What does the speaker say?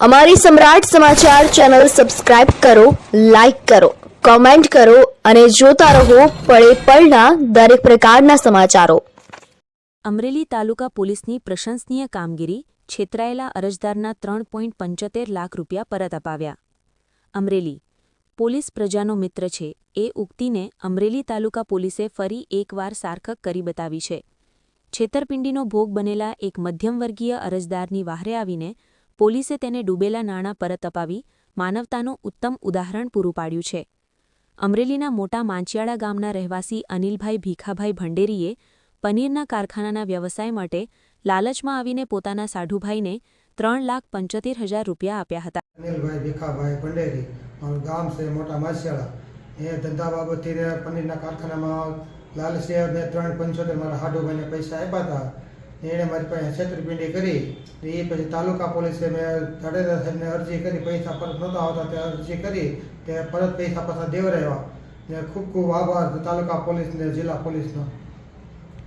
અમારી સમ્રાટ સમાચાર ચેનલ સબસ્ક્રાઇબ કરો, લાઇક કરો, કોમેન્ટ કરો અને જોતા રહો પળે પળના દરેક પ્રકારના સમાચારો। અમરેલી તાલુકા પોલીસની પ્રશંસનીય કામગીરી, છેતરાયેલા અરજદારના 3.75 લાખ રૂપિયા પરત અપાવ્યા। અમરેલી પોલીસ પ્રજાનો મિત્ર છે એ ઉક્તિને અમરેલી તાલુકા પોલીસે ફરી એકવાર સાર્થક કરી બતાવી છે। છેતરપિંડીનો ભોગ બનેલા એક મધ્યમવર્ગીય અરજદારની વહારે આવીને પોલીસે તેને ડૂબેલા નાણાં પરત અપાવી માનવતાનું ઉત્તમ ઉદાહરણ પૂરું પાડ્યું છે। અમરેલીના મોટા માંચિયાળા ગામના રહેવાસી અનિલભાઈ ભીખાભાઈ ભંડેરીએ પનીરના કારખાનાના વ્યવસાય માટે લાલચમાં આવીને પોતાના સાઢુભાઈને 3,75,000 રૂપિયા આપ્યા હતા। અનિલભાઈ ભીખાભાઈ ભંડેરી, મારું ગામ છે મોટા માસિયાળા। એ ધંધા બાબતથી પનીરના કારખાનામાં લાલચે મેં 3,75,000 મારા સાઢુભાઈને પૈસા આપ્યા હતા। એણે મારી પાસે છેતરપિંડી કરી। એ પછી તાલુકા પોલીસે મેં જાડેજા સાહેબને અરજી કરી, પૈસા પરત નહોતા આવતા તે અરજી કરી, તે પરત પૈસા પાછા દેવરાવ્યા। ને ખૂબ ખૂબ આભાર તાલુકા પોલીસને, જિલ્લા પોલીસનો।